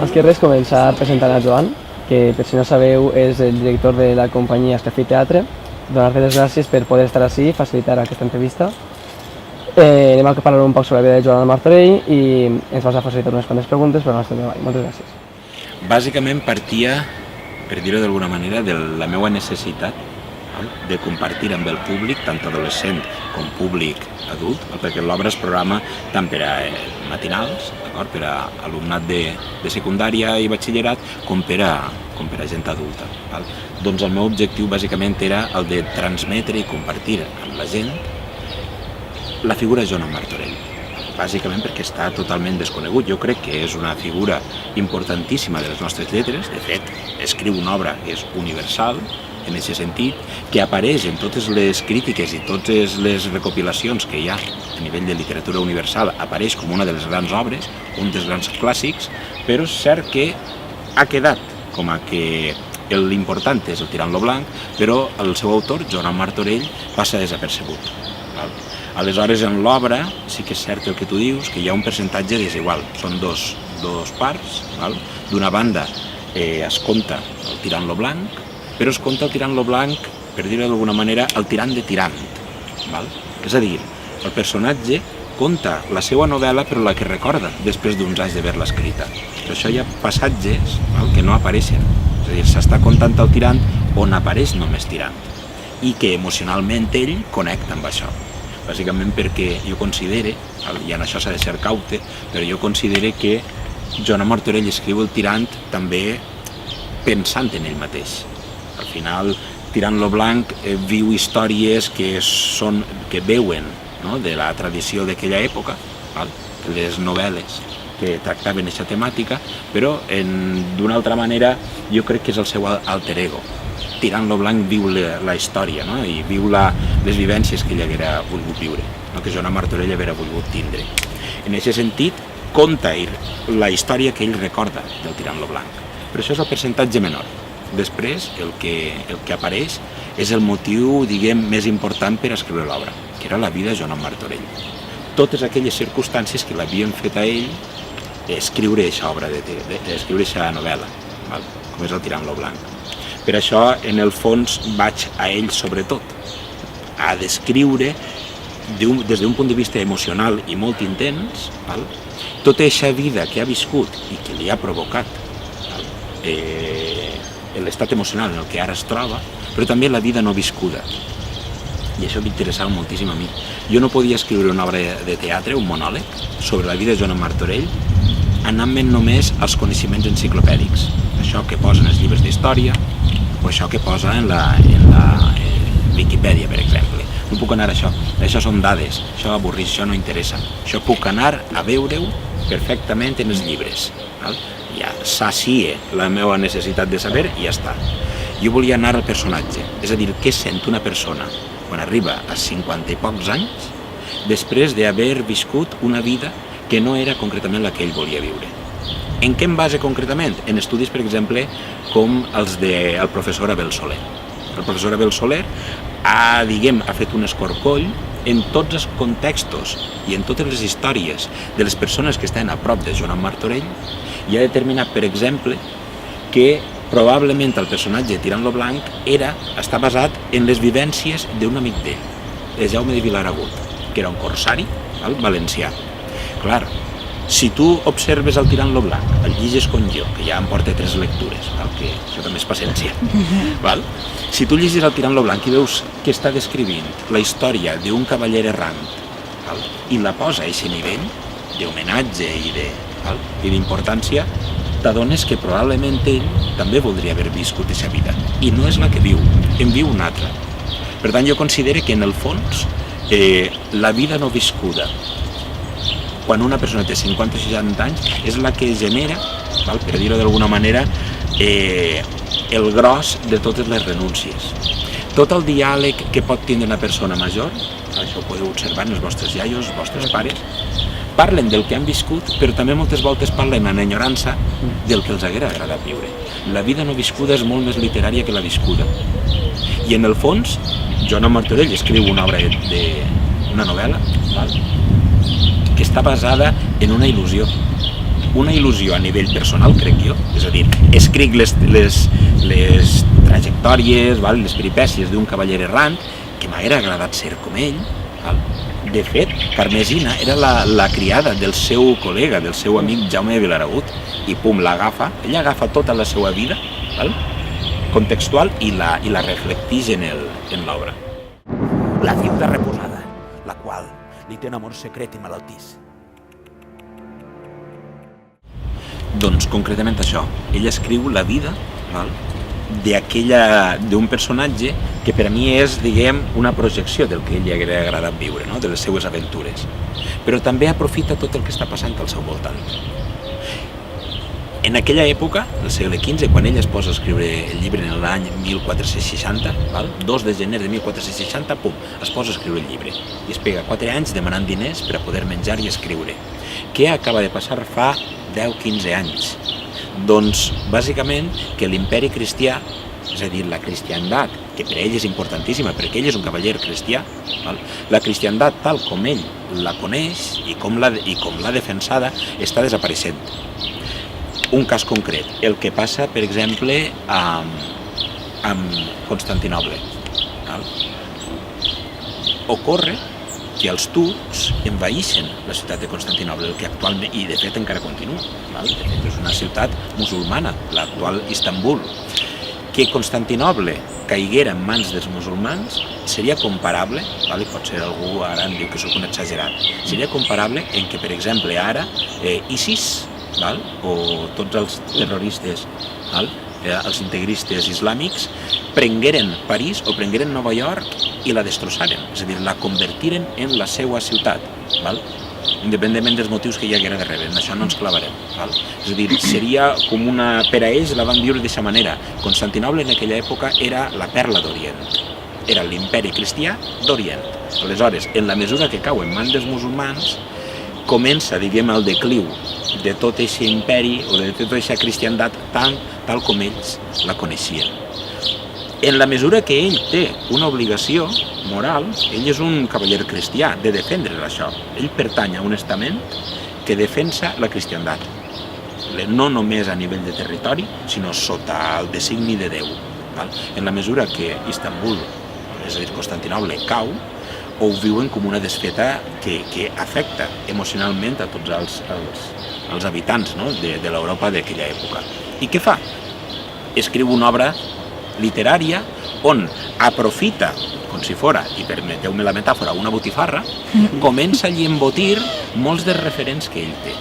Abans que res, començar presentant a Joan, que per si no sabeu és el director de la companyia Escafí Teatre. Donar-te les gràcies per poder estar així i facilitar aquesta entrevista. Anem a parlar un poc sobre la vida de Joan Martorell i ens vas a facilitar unes quantes preguntes per al nostre treball. Moltes gràcies. Bàsicament partia, per dir-ho d'alguna manera, de la meva necessitat de compartir amb el públic, tant adolescent com públic adult, perquè l'obra es programa tant per a matinals, per a alumnat de secundària i batxillerat, com per a gent adulta. Doncs el meu objectiu bàsicament era el de transmetre i compartir amb la gent la figura de Joan Martorell, bàsicament perquè està totalment desconegut. Jo crec que és una figura importantíssima de les nostres lletres. De fet, escriu una obra que és universal, en aquest sentit, que apareix en totes les crítiques i totes les recopilacions que hi ha a nivell de literatura universal, apareix com una de les grans obres, un dels grans clàssics, però és cert que ha quedat com a que l'important és el Tirant lo Blanc, però el seu autor, Joan Martorell, passa desapercebut. Aleshores, en l'obra, sí que és cert el que tu dius, que hi ha un percentatge desigual. Són dos parts. D'una banda, es conta el Tirant lo Blanc, però es conta el Tirant lo Blanc, per dir-ho d'alguna manera, el tirant de tirant. És a dir, el personatge conta la seva novel·la, però la que recorda després d'uns anys d'haver-la escrita. Per això hi ha passatges que no apareixen. És a dir, s'està contant el tirant on apareix només tirant i que emocionalment ell connecta amb això. Bàsicament perquè jo considere, i en això s'ha de ser caute, però jo considere que Joan Martorell escriu el tirant també pensant en ell mateix. Al final, Tirant lo Blanc viu històries que veuen de la tradició d'aquella època, les novel·les que tractaven aquesta temàtica, però d'una altra manera jo crec que és el seu alter ego. Tirant lo Blanc viu la història i viu les vivències que ell haguera volgut viure, que Joan Martorell haguera volgut tindre. En aquest sentit, conta la història que ell recorda del Tirant lo Blanc, però això és el percentatge menor. Després, el que apareix és el motiu, diguem, més important per escriure l'obra, que era la vida de Joan Martorell. Totes aquelles circumstàncies que l'havien fet a ell escriure aquesta obra, escriure aquesta novel·la, com és el Tirant lo Blanc. Per això, en el fons, vaig a ell sobretot, a descriure des d'un punt de vista emocional i molt intens tota aquesta vida que ha viscut i que li ha provocat l'estat emocional en el que ara es troba, però també la vida no viscuda. I això m'interessava moltíssim a mi. Jo no podia escriure una obra de teatre, un monòleg, sobre la vida de Joan Martorell, anant-me'n només als coneixements enciclopèdics. Això que posa en els llibres d'història, o això que posa en la Viquipèdia, per exemple. No puc anar a això. Això són dades, això avorreix, això no interessa. Això puc anar a veure-ho perfectament en els llibres. Ja sacie la meva necessitat de saber i ja està. Jo volia anar al personatge, és a dir, què sent una persona quan arriba a 50 i pocs anys després d'haver viscut una vida que no era concretament la que ell volia viure. En què em basa concretament? En estudis, per exemple, com els del professor Abel Soler. El professor Abel Soler ha fet un escorcoll en tots els contextos i en totes les històries de les persones que estan a prop de Joan Martorell i ha determinat, per exemple, que probablement el personatge Tirant lo Blanc està basat en les vivències d'un amic d'ell, de Jaume de Vilaragut, que era un corsari valencià. Clar, si tu observes el Tirant lo Blanc, el lliges com jo, que ja em porta 3 lectures, que això també és paciència, si tu llegis el Tirant lo Blanc i veus que està descrivint la història d'un cavaller errant i la posa a aquest nivell d'homenatge i d'importància, t'adones que probablement ell també voldria haver viscut aquesta vida. I no és la que viu, en viu una altra. Per tant, jo considero que en el fons la vida no viscuda, quan una persona té 50 o 60 anys, és la que genera, per dir-ho d'alguna manera, el gros de totes les renúncies. Tot el diàleg que pot tindre una persona major, això ho podeu observar en els vostres iaios, els vostres pares, parlen del que han viscut, però també moltes voltes parlen en enyorança del que els haguera agradat viure. La vida no viscuda és molt més literària que la viscuda. I en el fons, Joan Martorell escriu una obra una novel·la que està basada en una il·lusió. una il·lusió a nivell personal, crec jo, és a dir, escric les trajectòries, les peripècies d'un cavaller errant, que m'haguera agradat ser com ell. De fet, Carmesina era la criada del seu col·lega, del seu amic Jaume de Vilaragut, i pum, l'agafa, ella agafa tota la seva vida contextual i la reflectix en l'obra. La ciutat reposada, la qual li té un amor secret i malaltís. Doncs concretament això, ella escriu la vida d'un personatge que per a mi és, diguem, una projecció del que ell li hauria agradat viure, no? De les seues aventures. Però també aprofita tot el que està passant al seu voltant. En aquella època, del segle XV, quan ella es posa a escriure el llibre en l'any 1460, 2 de gener de 1460, pum, es posa a escriure el llibre. I es pega 4 anys demanant diners per a poder menjar i escriure. Què acaba de passar fa 10-15 anys? Doncs, bàsicament, que l'imperi cristià, és a dir, la cristiandat, que per ell és importantíssima, perquè ell és un cavaller cristià, la cristiandat tal com ell la coneix i com l'ha defensada, està desapareixent. Un cas concret, el que passa, per exemple, amb Constantinoble. Ocorre que els turcs envaïxen la ciutat de Constantinoble, el que actualment, i de fet encara continua, de fet és una ciutat musulmana, l'actual Istanbul. Que Constantinoble caiguera en mans dels musulmans seria comparable, i potser algú ara em diu que soc un exagerat, seria comparable en que, per exemple, ara ISIS, o tots els terroristes, els integristes islàmics, prengueren París o prengueren Nova York i la destrossaren, és a dir, la convertiren en la seva ciutat, independentment dels motius que hi haguera darrere, en això no ens clavarem. És a dir, seria com per a ells la van viure d'aquesta manera. Constantinoble en aquella època era la perla d'Orient, era l'imperi cristià d'Orient. Aleshores, en la mesura que cau en mans dels musulmans, comença, diguem, el decliu de tot aquest imperi o de tota aquesta cristiandat tal com ells la coneixien. En la mesura que ell té una obligació moral, ell és un cavaller cristià de defendre això. Ell pertany a un estament que defensa la cristiandat, no només a nivell de territori, sinó sota el designi de Déu. En la mesura que Istanbul, és a dir, Constantinoble, cau, ho viuen com una desfeta que afecta emocionalment a tots els habitants de l'Europa d'aquella època. I què fa? Escriu una obra literària on aprofita, com si fora, i permeteu-me la metàfora, una botifarra, comença a embotir molts dels referents que ell té.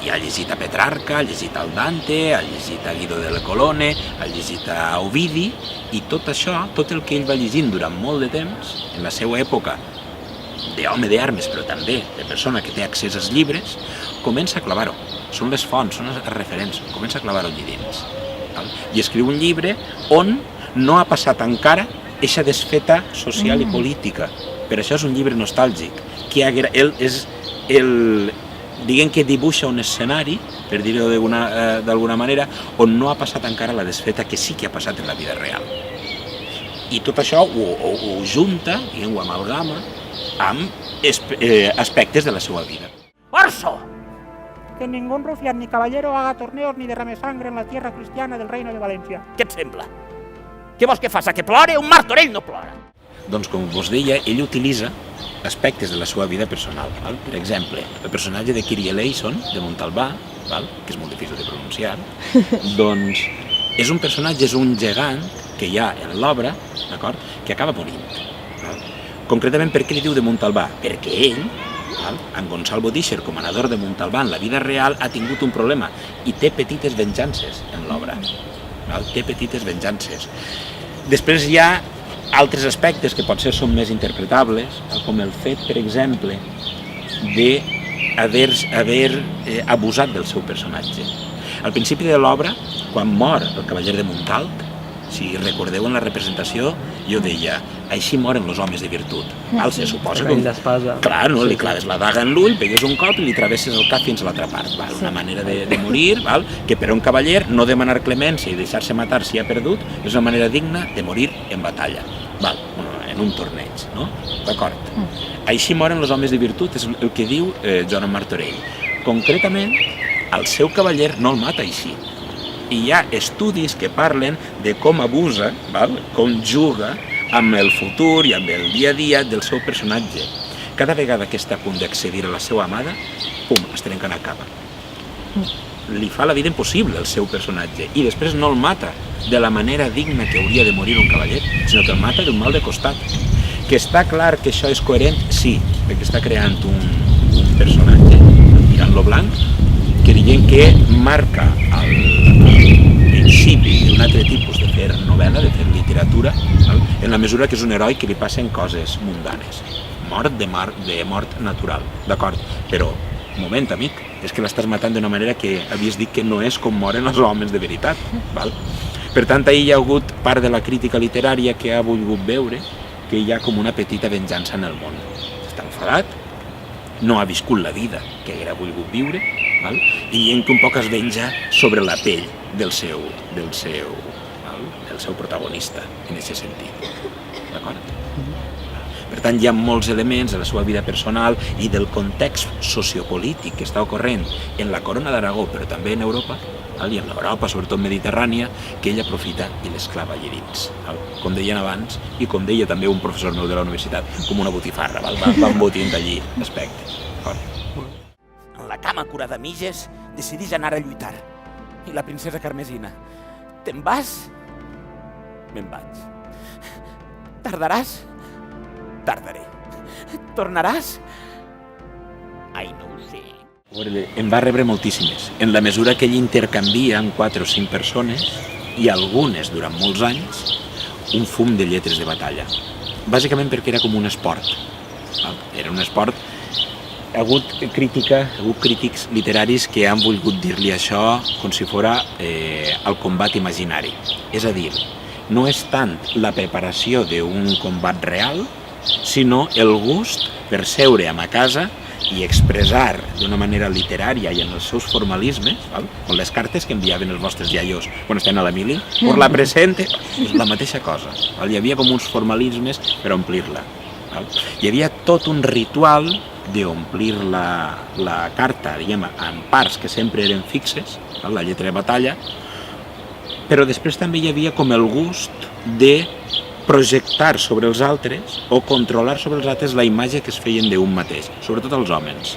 I ha llegit a Petrarca, ha llegit al Dante, ha llegit a Guido de la Colone, ha llegit a Ovidi, i tot això, tot el que ell va llegint durant molt de temps, en la seva època d'home d'armes, però també de persona que té accés als llibres, comença a clavar-ho. Són les fonts, són els referents, comença a clavar-ho allí dins. I escriu un llibre on no ha passat encara eixa desfeta social i política. Per això és un llibre nostàlgic. Ell és diguem que dibuixa un escenari, per dir-ho d'alguna manera, on no ha passat encara la desfeta que sí que ha passat en la vida real. I tot això ho junta, ho amalgama, amb aspectes de la seva vida. ¡Orso! Que ningún rufián ni caballero haga torneos ni derrame sangre en la tierra cristiana del Reino de València. Què et sembla? Què vols que faça? Que plore? Un martorell no plora. Doncs, com vos deia, ell utilitza aspectes de la seva vida personal. Per exemple, el personatge de Kyrie Eleison, de Montalbà, que és molt difícil de pronunciar, doncs és un personatge, és un gegant que hi ha en l'obra, que acaba morint. Concretament, per què li diu de Montalbà? Perquè ell, en Gonçalvo Díxer, comanador de Montalbà en la vida real, ha tingut un problema i té petites venjances en l'obra. Té petites venjances. Després hi ha altres aspectes que potser són més interpretables, com el fet, per exemple, d'haver abusat del seu personatge. Al principi de l'obra, quan mor el cavaller de Montalt, si recordeu en la representació, jo deia, així moren els homes de virtut. Se suposa que... Clar, no? Li claves la daga en l'ull, pegues un cop i li travesses el cap fins a l'altra part. Una manera de morir, que per a un cavaller no demanar clemència i deixar-se matar si ha perdut és una manera digna de morir en batalla, en un torneig. D'acord. Així moren els homes de virtut, és el que diu Joan Martorell. Concretament, al seu cavaller no el mata així. I hi ha estudis que parlen de com abusa, com juga amb el futur i amb el dia a dia del seu personatge. Cada vegada que està a punt d'accedir a la seva amada, pum, es trenquen a capa. Li fa la vida impossible al seu personatge i després no el mata de la manera digna que hauria de morir un cavaller, sinó que el mata d'un mal de costat. Que està clar que això és coherent? Sí, perquè està creant un personatge, tirant lo blanc, que diguem que marca el principi d'un altre tipus de fer novel·la, de fer literatura, en la mesura que és un heroi que li passen coses mundanes. Mort de mort natural, d'acord? Però, un moment, amic, és que l'estàs matant d'una manera que havies dit que no és com moren els homes de veritat, val? Per tant, ahir hi ha hagut part de la crítica literària que ha volgut veure que hi ha com una petita venjança en el món. Està enfadat, no ha viscut la vida que haguera volgut viure, val? I en que un poc es venja sobre la pell del seu protagonista, en aquest sentit. D'acord? Per tant, hi ha molts elements de la seva vida personal i del context sociopolític que està ocorrent en la Corona d'Aragó, però també en Europa, i en l'Europa, sobretot mediterrània, que ell aprofita i l'esclava allà dins. Com deien abans, i com deia també un professor meu de la universitat, com una botifarra, va embotint allí l'aspecte. En la cama curada de mitges, decidís anar a lluitar. I la princesa Carmesina: te'n vas? Me'n vaig. Tardaràs? Tardaré. Tornaràs? Ai, no ho sé. En va rebre moltíssimes, en la mesura que ell intercanvia amb 4 o 5 persones i algunes durant molts anys un fum de lletres de batalla. Bàsicament perquè era com un esport. Era un esport. Ha hagut crítics literaris que han volgut dir-li això com si fos el combat imaginari. És a dir, no és tant la preparació d'un combat real, sinó el gust per seure a casa i expressar d'una manera literària i en els seus formalismes, com les cartes que enviaven els vostres iaios quan estan a la mili, por la presente, és la mateixa cosa. Hi havia com uns formalismes per omplir-la. Hi havia tot un ritual d'omplir la carta, diguem, en parts que sempre eren fixes, la lletra de batalla, però després també hi havia com el gust de projectar sobre els altres o controlar sobre els altres la imatge que es feien d'un mateix, sobretot els homes.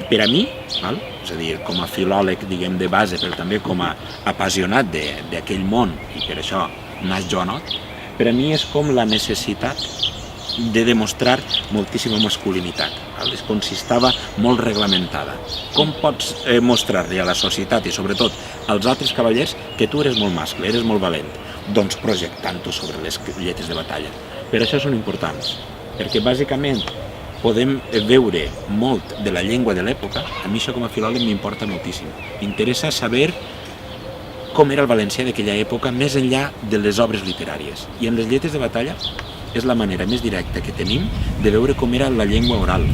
Per a mi, és a dir, com a filòleg, diguem, de base, però també com a apassionat d'aquell món, i per això naix Joanot, per a mi és com la necessitat de demostrar moltíssima masculinitat. És com si estava molt reglamentada. Com pots mostrar-li a la societat i sobretot als altres cavallers que tu eres molt mascle, eres molt valent? Doncs projectant-ho sobre les lletres de batalla. Per això són importants, perquè bàsicament podem veure molt de la llengua de l'època. A mi això com a filòleg m'importa moltíssim. M'interessa saber com era el valencià d'aquella època més enllà de les obres literàries. I en les lletres de batalla és la manera més directa que tenim de veure com era la llengua oral.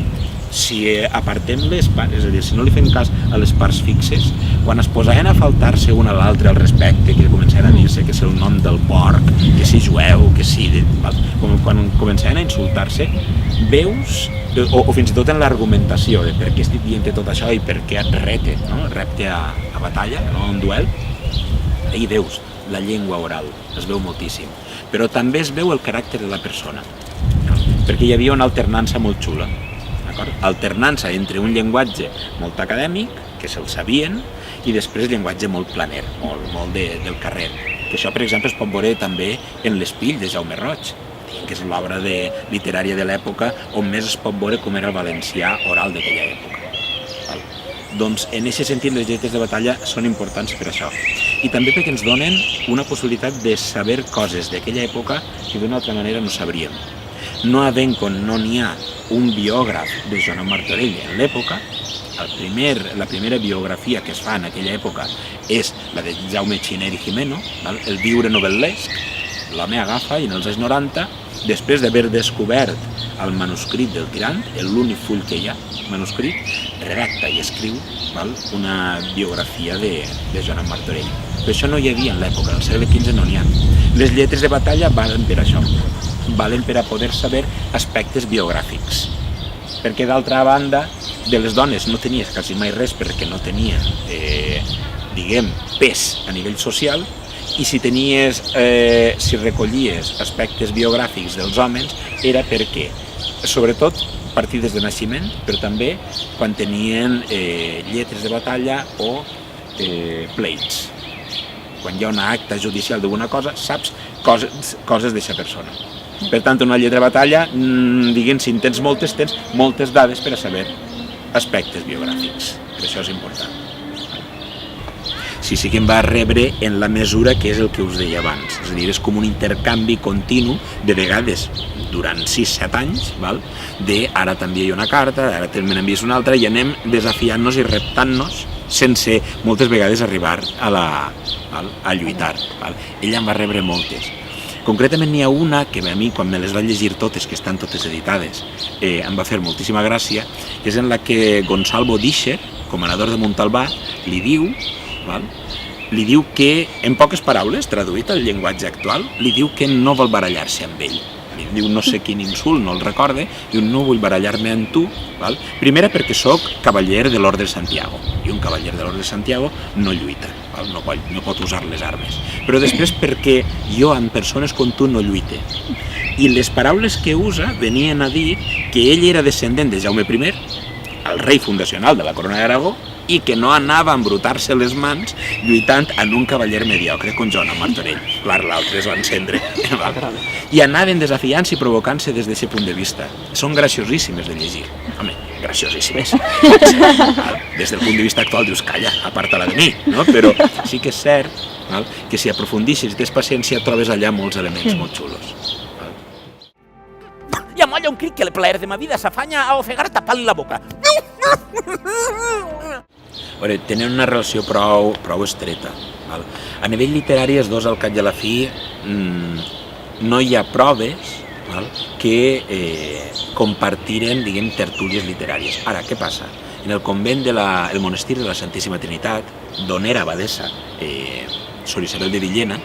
Si apartem les parts, és a dir, si no li fem cas a les parts fixes, quan es posaven a faltar-se un a l'altre al respecte, que començaven a dir-se que és el nom del porc, que si jueu, que si... Quan començaven a insultar-se, veus, o fins i tot en l'argumentació de per què estic dient tot això i per què et repte a batalla, a un duel, ahir veus la llengua oral, es veu moltíssim. Però també es veu el caràcter de la persona, perquè hi havia una alternança molt xula. Alternança entre un llenguatge molt acadèmic, que se'l sabien, i després llenguatge molt planer, molt del carrer. Que això, per exemple, es pot veure també en l'Espill de Jaume Roig, que és l'obra literària de l'època on més es pot veure com era el valencià oral d'aquella època. Doncs, en aquest sentit, les lletres de batalla són importants per això. I també perquè ens donen una possibilitat de saber coses d'aquella època que d'una altra manera no sabríem. No havent com no n'hi ha un biògraf de Joanot Martorell en l'època, la primera biografia que es fa en aquella època és la de Jaume Xiner i Jimeno, el viure novel·lesc. L'home agafa i en els anys 90, després d'haver descobert el manuscrit del Tirant, l'únic full que hi ha, manuscrit, redacta i escriu una biografia de Joanot Martorell. Però això no hi havia en l'època, al segle XV no n'hi ha. Les lletres de batalla valen per això, valen per a poder saber aspectes biogràfics. perquè d'altra banda de les dones no tenies quasi mai res perquè no tenia, diguem, pes a nivell social, i si tenies, si recollies aspectes biogràfics dels homes era perquè, sobretot, partides de naixement, però també quan tenien lletres de batalla o pleits. Quan hi ha una acta judicial d'alguna cosa, saps coses d'aquesta persona. Per tant, una lletra de batalla, diguem, si en tens moltes dades per a saber aspectes biogràfics. Per això és important. Sí que em va rebre en la mesura que és el que us deia abans. És a dir, és com un intercanvi continu, de vegades durant 6-7 anys, val? De ara t'envio una carta, ara me n'envies una altra, i anem desafiant-nos i reptant-nos sense moltes vegades arribar a lluitar. Val? Ella em va rebre moltes. Concretament n'hi ha una que a mi, quan me les va llegir totes, que estan totes editades, em va fer moltíssima gràcia, que és en la que Gonçalvo Dícher, comanador de Montalbà, li diu que, en poques paraules, traduït al llenguatge actual, li diu que no vol barallar-se amb ell. Li diu no sé quin insult, no el recorde, diu no vull barallar-me amb tu, val? Primera perquè sóc cavaller de l'Orde de Santiago, i un cavaller de l'Orde de Santiago no lluita, val? No pot usar les armes. Però després perquè jo amb persones com tu no lluite. I les paraules que usa venien a dir que ell era descendent de Jaume I, el rei fundacional de la Corona d'Aragó, i que no anava a embrutar-se les mans lluitant en un cavaller mediocre com Joan Martorell. Clar, l'altre es va encendre. I anaven desafiant-se i provocant-se des d'aquest punt de vista. Són graciosíssimes de llegir. Home, graciosíssimes. Des del punt de vista actual dius, calla, aparta-la de mi, no? Però sí que és cert que si aprofundixes i tens paciència trobes allà molts elements molt xulos. I amolla un crit que el plaer de ma vida s'afanya a ofegar tapant-li la boca. Tenen una relació prou estreta. A nivell literari, els dos, al cap i a la fi, no hi ha proves que compartiren, diguem, tertúlies literàries. Ara, què passa? En el convent del monestir de la Santíssima Trinitat, d'on era abadessa Sor Isabel de Villena,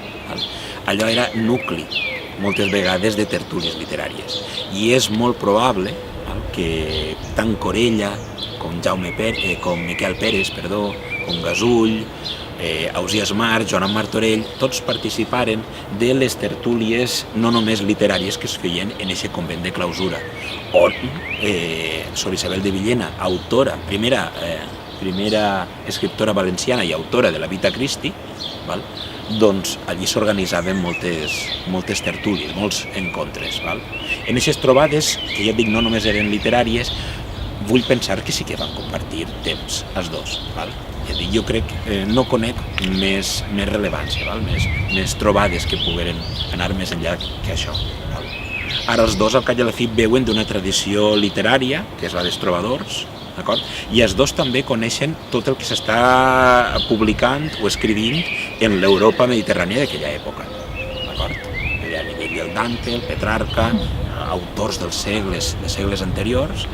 allò era nucli, moltes vegades, de tertúlies literàries. I és molt probable que tant Corella com Miquel Pérez, com Gasull, Ausiàs March, Joan Martorell, tots participaren de les tertúlies no només literàries que es feien en aquest convent de clausura, on Sor Isabel de Villena, autora, primera escriptora valenciana i autora de la Vita Christi, doncs allí s'organitzaven moltes tertúlies, molts encontres. En aquestes trobades, que ja et dic, no només eren literàries, vull pensar que sí que van compartir temps, els dos. Jo crec, no conec més rellevància, més trobades que pogueren anar més enllà que això. Ara els dos, al cap i a la fi, veuen d'una tradició literària, que és la dels trobadors, i els dos també coneixen tot el que s'està publicant o escrivint en l'Europa mediterrània d'aquella època. A nivell del Dante, el Petrarca, autors dels segles anteriors,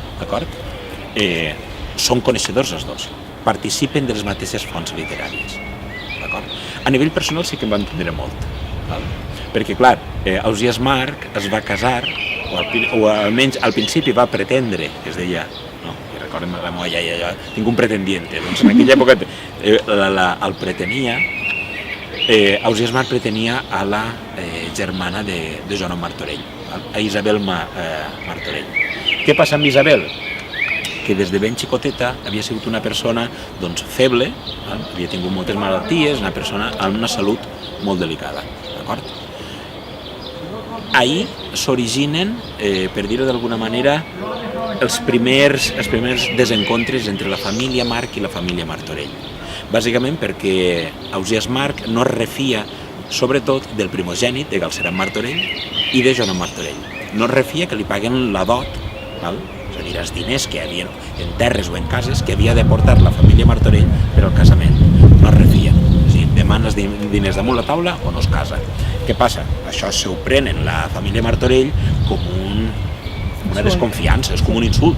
són coneixedors els dos, participen de les mateixes fonts literàries. A nivell personal sí que em va entendre molt, perquè, clar, Ausiàs March es va casar, o almenys al principi va pretendre, que es deia, recordem la meva iaia, tinc un pretendiente, doncs en aquella època el pretenia, Ausiàs March pretenia a la germana de Joan Martorell, a Isabel Martorell. Què passa amb Isabel? Que des de ben xicoteta havia sigut una persona feble, havia tingut moltes malalties, una persona amb una salut molt delicada. Ahir s'originen, per dir-ho d'alguna manera, els primers desencontres entre la família March i la família Martorell. Bàsicament perquè Ausiàs March no es refia, sobretot, del primogènit de Galceran Martorell i de Joan Martorell. No es refia que li paguen la dot, és a dir, els diners que hi havia en terres o en cases que havia de portar la família Martorell per al casament. No es refia. És a dir, demana els diners damunt la taula o no es casa. Què passa? Això s'ho prenen la família Martorell com una desconfiança, és com un insult.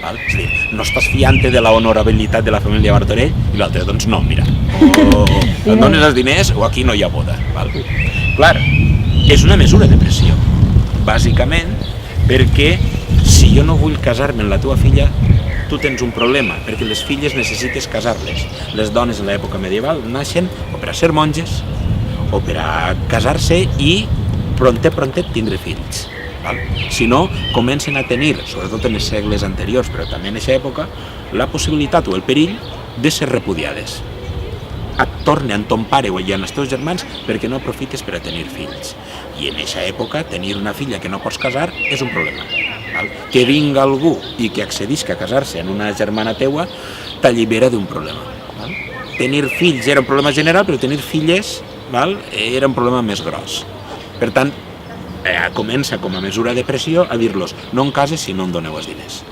És a dir, no estàs fiant-te de la honorabilitat de la família Martorell i l'altre, doncs no, mira, o et dones els diners o aquí no hi ha boda. Clar, és una mesura de pressió, bàsicament perquè si jo no vull casar-me amb la teva filla, tu tens un problema, perquè les filles necessites casar-les. Les dones en l'època medieval naixen o per a ser monges o per a casar-se i prontet tindre fills. Val? Si no, comencen a tenir, sobretot en els segles anteriors, però també en aquesta època, la possibilitat o el perill de ser repudiades. Et tornen ton pare o ja els teus germans perquè no aprofites per a tenir fills. I en aquesta època, tenir una filla que no pots casar és un problema. Val? Que vinga algú i que accedisca a casar-se en una germana teua t'allibera d'un problema. Val? Tenir fills era un problema general, però tenir filles, val, era un problema més gros. Per tant, comença com a mesura de pressió a dir-los no em cases si no em doneu els diners.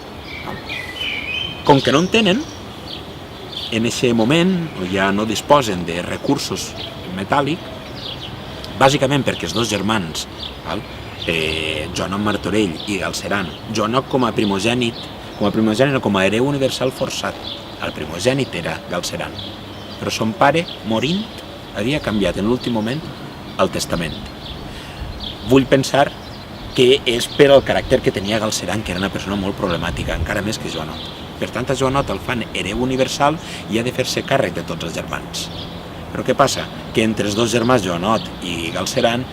Com que no en tenen, en aquest moment ja no disposen de recursos metàl·lics, bàsicament perquè els dos germans, Joanot Martorell i Galceran, Joanot com a primogènit o com a hereu universal forçat, el primogènit era Galceran, però son pare, morint, havia canviat en l'últim moment el testament. Vull pensar que és per al caràcter que tenia Galceran, que era una persona molt problemàtica, encara més que Joanot. Per tant, a Joanot el fan hereu universal i ha de fer-se càrrec de tots els germans. Però què passa? Que entre els dos germans, Joanot i Galceran,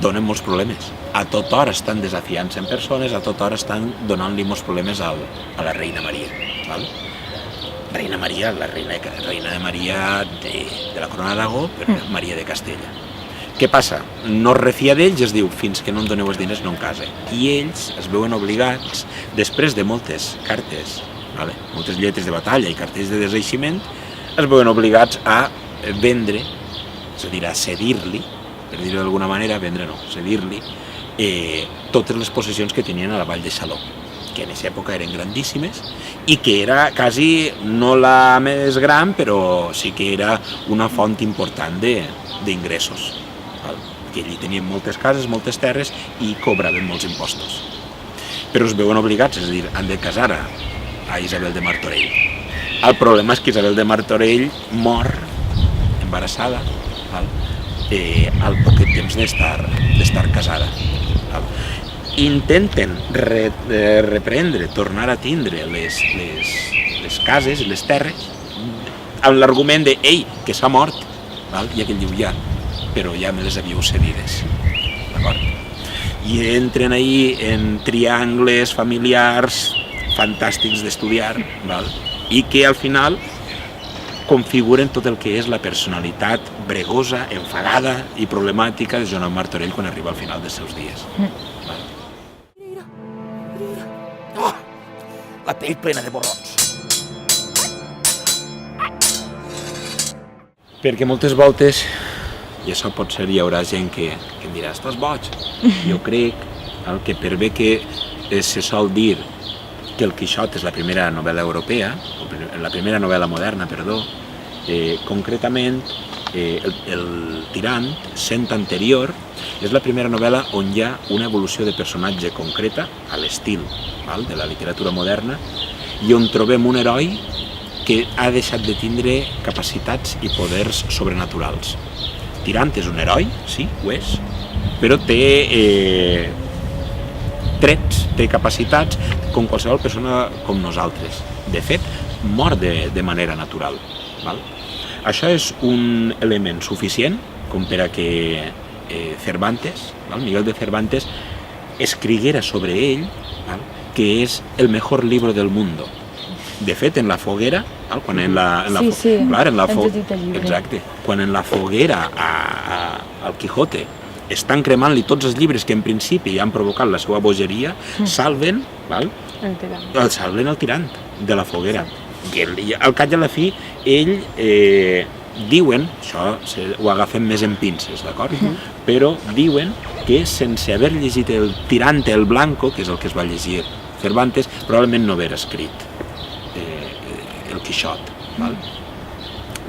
donen molts problemes. A tota hora estan desafiant-se en persones, a tota hora estan donant-li molts problemes a la reina Maria. Val? Reina Maria, la reina de Maria de la Corona d'Aragó, però Maria de Castella. Què passa? No es refia d'ells i es diu fins que no em doneu els diners no em case. I ells es veuen obligats, després de moltes cartes, moltes lletres de batalla i cartells de deseiximent, es veuen obligats a vendre, és a dir, a cedir-li, per dir-ho d'alguna manera, vendre no, cedir-li, totes les possessions que tenien a la vall de Xaló, que en aquesta època eren grandíssimes i que era quasi, no la més gran, però sí que era una font important d'ingressos. Que allí tenien moltes cases, moltes terres i cobraven molts impostos. Però es veuen obligats, és a dir, han de casar a Isabel de Martorell. El problema és que Isabel de Martorell mor embarassada al poquet temps d'estar casada. Intenten reprendre, tornar a tindre les cases i les terres amb l'argument de ei, que s'ha mort, i aquell diu ja, però ja me les havíeu cedides. D'acord? I entren ahí en triangles familiars fantàstics d'estudiar, i que al final configuren tot el que és la personalitat bregosa, enfadada i problemàtica de Joanot Martorell quan arriba al final dels seus dies. Oh, la pell plena de borrons. Perquè moltes voltes, i això pot ser, hi haurà gent que em dirà, estàs boig? Jo crec que per bé que se sol dir que el Quixot és la primera novel·la europea, la primera novel·la moderna, perdó, concretament el Tirant, sent anterior, és la primera novel·la on hi ha una evolució de personatge concreta a l'estil de la literatura moderna i on trobem un heroi que ha deixat de tindre capacitats i poders sobrenaturals. Tirant és un heroi, sí, ho és, però té trets, té capacitats com qualsevol persona com nosaltres. De fet, mor de manera natural. Això és un element suficient com per a que Cervantes, Miguel de Cervantes, escriguera sobre ell que és el mejor libro del mundo. De fet, en la foguera, quan en la foguera al Quijote estan cremant-li tots els llibres que en principi han provocat la seva bogeria, salven el tirant de la foguera. I al cap i a la fi, ell diuen, això ho agafem més en pinces, d'acord? Però diuen que sense haver llegit el Tirante el Blanco, que és el que es va llegir Cervantes, probablement no haver escrit el Quixot.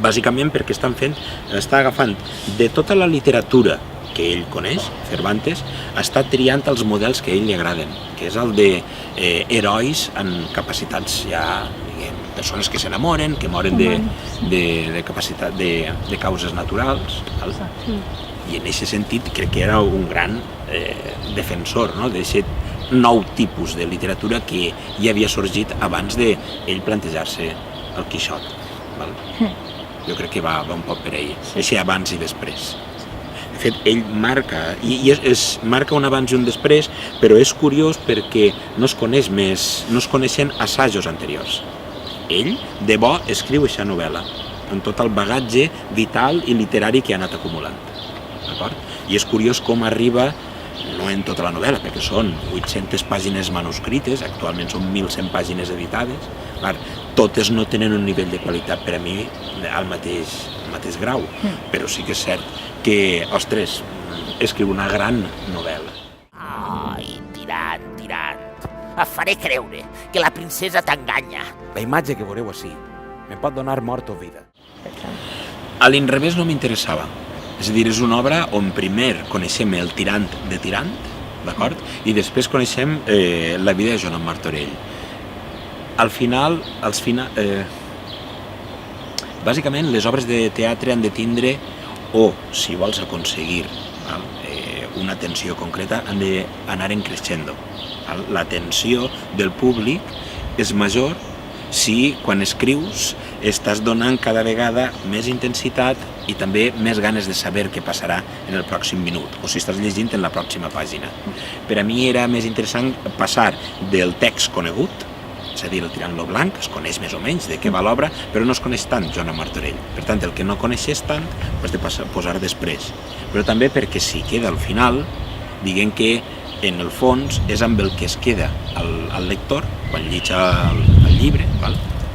Bàsicament perquè està agafant de tota la literatura que ell coneix, Cervantes, està triant els models que a ell li agraden, que és el d'herois amb capacitats ja, persones que s'enamoren, que moren de capacitat de causes naturals. I en aquest sentit crec que era un gran defensor d'aquest nou tipus de literatura que ja havia sorgit abans d'ell plantejar-se el Quixot. Val? Jo crec que va un poc per ell, així abans i després. De fet, ell marca, i marca un abans i un després, però és curiós perquè no es coneixen assajos anteriors. Ell, de bo, escriu aquesta novel·la, amb tot el bagatge vital i literari que ha anat acumulant. D'acord? I és curiós com arriba, no en tota la novel·la, perquè són 800 pàgines manuscrites, actualment són 1.100 pàgines editades, clar, totes no tenen un nivell de qualitat per a mi al mateix grau, però sí que és cert que, ostres, escriu una gran novel·la. Ai, tirant. Et faré creure que la princesa t'enganya. La imatge que veureu així me pot donar mort o vida. A l'inrevés no m'interessava. És a dir, és una obra on primer coneixem el tirant de tirant, d'acord? I després coneixem la vida de Joan Martorell. Al final, bàsicament, les obres de teatre han de tindre, o, si vols aconseguir una tensió concreta, han d'anar en crescendo. La tensió del públic és major si, quan escrius, estàs donant cada vegada més intensitat i també més ganes de saber què passarà en el pròxim minut, o si estàs llegint en la pròxima pàgina. Per a mi era més interessant passar del text conegut, és a dir, el Tirant lo Blanc, es coneix més o menys de què va l'obra, però no es coneix tant Joan Martorell. Per tant, el que no coneixes tant, ho has de posar després. Però també perquè si queda al final, diguem que en el fons és amb el que es queda el lector quan llitja el llibre,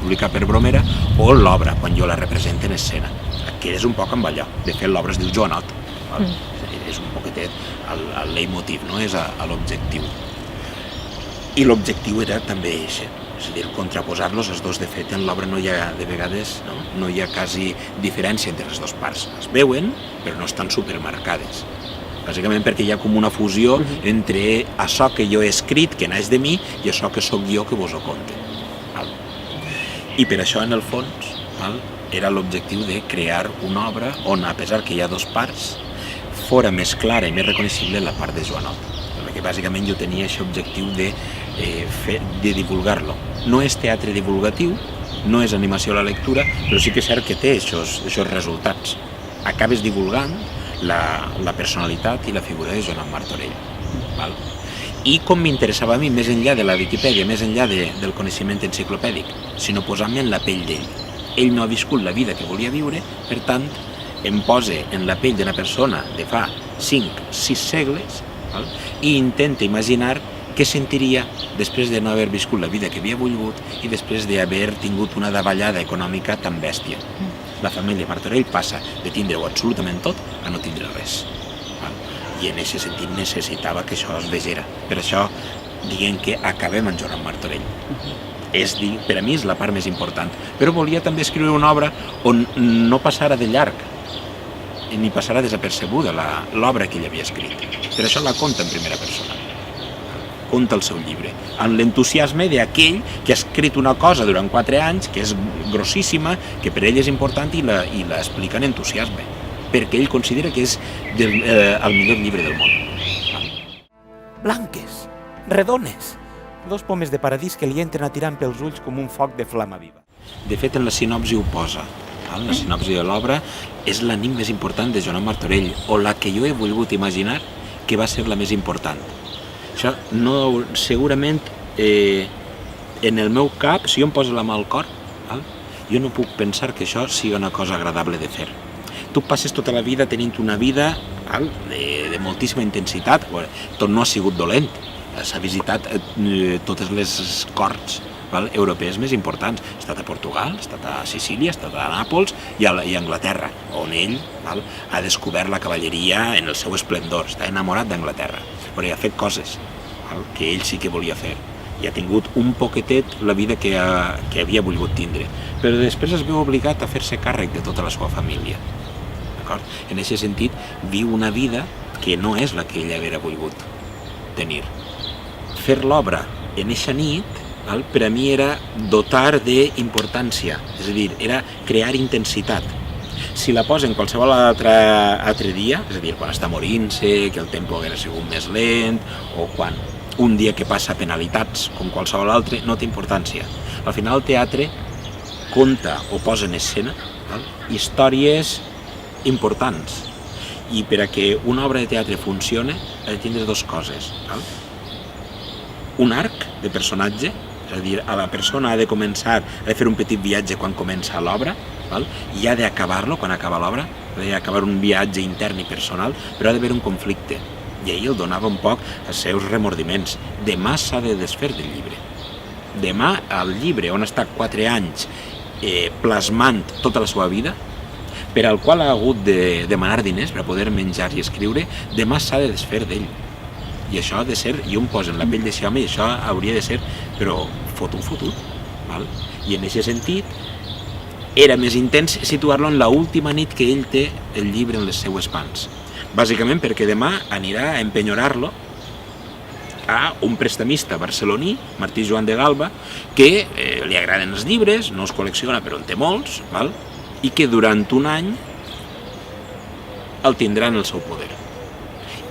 publicat per Bromera, o l'obra, quan jo la represento en escena. Quedes un poc amb allò. De fet, l'obra es diu Joanot. És un poquetet el leitmotiv, no? És l'objectiu. I l'objectiu era també això, és a dir, contraposar-los els dos. De fet, en l'obra no hi ha, de vegades, no hi ha quasi diferència entre les dues parts. Es veuen, però no estan supermarcades. Bàsicament perquè hi ha com una fusió entre això que jo he escrit, que naix de mi, i això que sóc jo, que vos ho conte. I per això, en el fons, era l'objectiu de crear una obra on, a pesar que hi ha dues parts, fora més clara i més reconeixible la part de Joanot. Perquè bàsicament jo tenia aquest objectiu de divulgar-lo. No és teatre divulgatiu, no és animació a la lectura, però sí que és cert que té aquests resultats. Acabes divulgant la personalitat i la figura de Joan Martorell. I com m'interessava a mi, més enllà de la Viquipèdia, més enllà del coneixement enciclopèdic, sinó posar-me en la pell d'ell. Ell no ha viscut la vida que volia viure, per tant, em posa en la pell d'una persona de fa 5-6 segles i intenta imaginar què sentiria després de no haver viscut la vida que havia volgut i després d'haver tingut una davallada econòmica tan bèstia. La família Martorell passa de tindre-ho absolutament tot a no tindre res. I en aquest sentit necessitava que això es vegera. Per això diguem que acabem amb Joan Martorell. Per a mi és la part més important. Però volia també escriure una obra on no passara de llarg ni passarà desapercebuda l'obra que ell havia escrit. Per això la conta en primera persona. Conta el seu llibre, amb l'entusiasme d'aquell que ha escrit una cosa durant 4 anys, que és grossíssima, que per ell és important i l'explica en entusiasme, perquè ell considera que és el millor llibre del món. Blanques, redones, 2 pomes de paradís que li entren atirant pels ulls com un foc de flama viva. De fet, en la sinopsi ho posa. La sinopsi de l'obra és la nit més important de Joan Martorell, o la que jo he volgut imaginar que va ser la més important. Això no, segurament, en el meu cap, si jo em poso la mà al cor, jo no puc pensar que això sigui una cosa agradable de fer. Tu passes tota la vida tenint una vida de moltíssima intensitat, tot no ha sigut dolent, s'ha visitat totes les corts europees més importants. Ha estat a Portugal, ha estat a Sicília, ha estat a Nàpols i a Anglaterra, on ell ha descobert la cavalleria en el seu esplendor, està enamorat d'Anglaterra, però ha fet coses que ell sí que volia fer i ha tingut un poquetet la vida que havia volgut tindre, però després es veu obligat a fer-se càrrec de tota la seva família. En aquest sentit, viu una vida que no és la que ell havia volgut tenir. Fer l'obra en eixa nit, per a mi era dotar d'importància, és a dir, era crear intensitat. Si la posa en qualsevol altre dia, és a dir, quan està morint-se, que el tempo haguera sigut més lent, o quan un dia que passa penalitats com qualsevol altre, no té importància. Al final el teatre conta o posa en escena històries importants, i per a que una obra de teatre funcione ha de tindre dues coses. Un arc de personatge, és a dir, a la persona ha de començar, ha de fer un petit viatge quan comença l'obra, i ha d'acabar-lo quan acaba l'obra, ha d'acabar un viatge intern i personal, però ha d'haver un conflicte. I ahir el donava un poc els seus remordiments. Demà s'ha de desfer del llibre. Demà el llibre, on ha estat 4 anys plasmant tota la seva vida, per al qual ha hagut de demanar diners per a poder menjar i escriure, demà s'ha de desfer d'ell. I això ha de ser, jo em poso en la pell d'aquest home, i això hauria de ser, però fotut. I en aquest sentit, era més intens situar-lo en l'última nit que ell té el llibre en les seues mans. Bàsicament perquè demà anirà a empenyorar-lo a un prestamista barceloní, Martí Joan de Galba, que li agraden els llibres, no els col·lecciona però en té molts, i que durant un any el tindrà en el seu poder.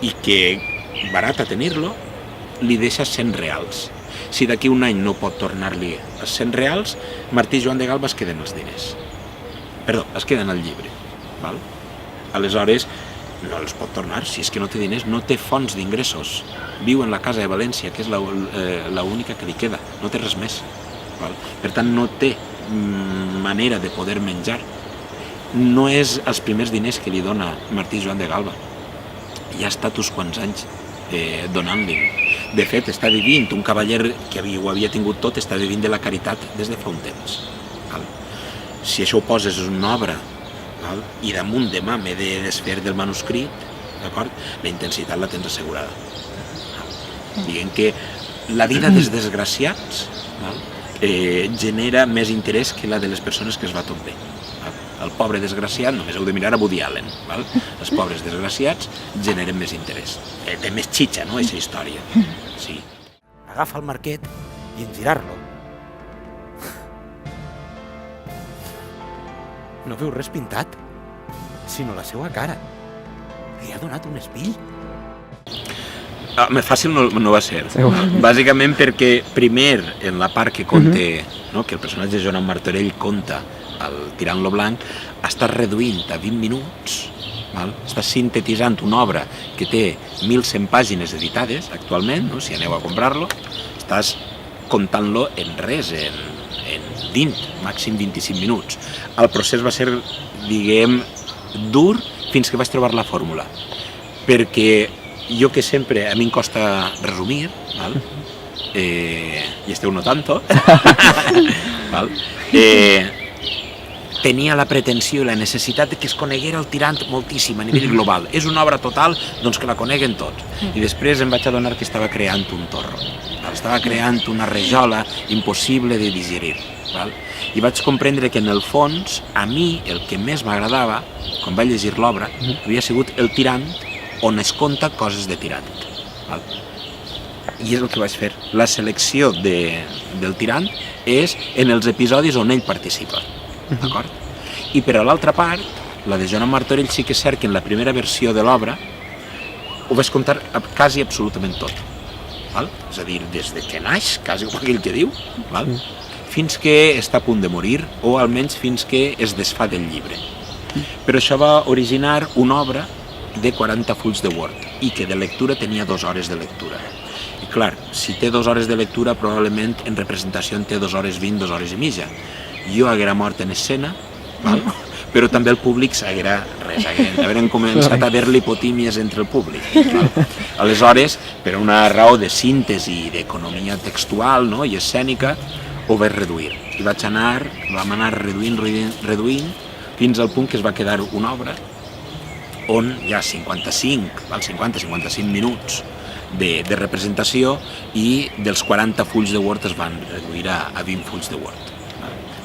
I que, barat a tenir-lo, li deixa 100 reals. Si d'aquí un any no pot tornar-li els 100 reals, Martí Joan de Galba es queden els diners. Perdó, es queden el llibre. Aleshores, no els pot tornar, si és que no té diners, no té fonts d'ingressos. Viu en la casa de València, que és l'única que li queda, no té res més. Per tant, no té manera de poder menjar. No és els primers diners que li dona Martí Joan de Galba. Ja ha estat uns quants anys donant-li. De fet, està vivint, un cavaller que ho havia tingut tot, està vivint de la caritat des de fa un temps. Si això ho poses en una obra, i damunt demà m'he de desfer del manuscrit, la intensitat la tens assegurada. Diguem que la vida dels desgraciats genera més interès que la de les persones que es va tot bé. El pobre desgraciat, només heu de mirar a Woody Allen, els pobres desgraciats generen més interès. Té més xitxa, no?, aquesta història. Sí. Agafa el marquet i en girar-lo. No veu res pintat, sinó la seva cara. Li ha donat un espill. Fàcil no va ser. Bàsicament perquè primer, en la part que conta, que el personatge Joan Martorell conta Tirant-lo blanc, està reduint a 20 minuts, està sintetitzant una obra que té 1.100 pàgines editades actualment, si aneu a comprar-lo, estàs contant-lo en res, en 20, màxim 25 minuts. El procés va ser, diguem, dur fins que vaig trobar la fórmula, perquè jo que sempre a mi em costa resumir, i esteu notant-ho, tenia la pretensió i la necessitat que es coneguera el Tirant moltíssim a nivell global. És una obra total, doncs que la coneguen tots. I després em vaig adonar que estava creant un torro. Estava creant una rajola impossible de digerir. I vaig comprendre que en el fons, a mi el que més m'agradava, quan vaig llegir l'obra, havia sigut el Tirant on es conta coses de Tirant. I és el que vaig fer. La selecció del Tirant és en els episodis on ell participa. D'acord? I per a l'altra part, la de Joan Martorell sí que és cert que en la primera versió de l'obra ho vaig contar quasi absolutament tot. És a dir, des de que naix, quasi com aquell que diu, fins que està a punt de morir, o almenys fins que es desfà del llibre. Però això va originar una obra de 40 fulls de Word i que de lectura tenia 2 hores de lectura. I clar, si té 2 hores de lectura, probablement en representació en té 2 hores 20, 2 hores i mitja. Jo haguera mort en escena, però també el públic hagueren començat a haver lipotímies entre el públic. Aleshores, per una raó de síntesi i d'economia textual i escènica, ho vaig reduir. I vam anar reduint, fins al punt que es va quedar una obra on hi ha 50-55 minuts de representació i dels 40 fulls de Word es van reduir a 20 fulls de Word.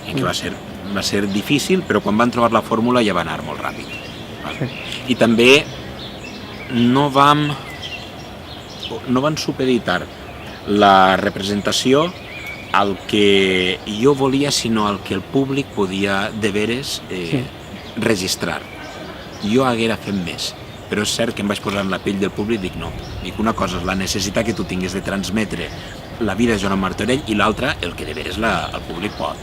Que va ser difícil, però quan van trobar la fórmula ja va anar molt ràpid. I també no van supeditar la representació al que jo volia, sinó al que el públic podia de veres registrar. Jo haguera fet més. però és cert que em vaig posar en la pell del públic i dic no. Dic, una cosa és la necessitat que tu tinguis de transmetre la vida de Joan Martorell i l'altra el que de veres el públic pot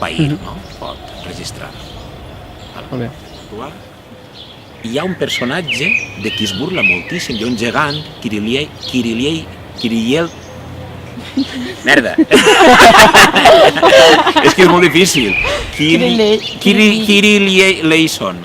pair, no? Pot registrar. Molt bé. I hi ha un personatge de qui es burla moltíssim, hi ha un gegant, Kiriliel... Merda! És que és molt difícil. Kirilielson.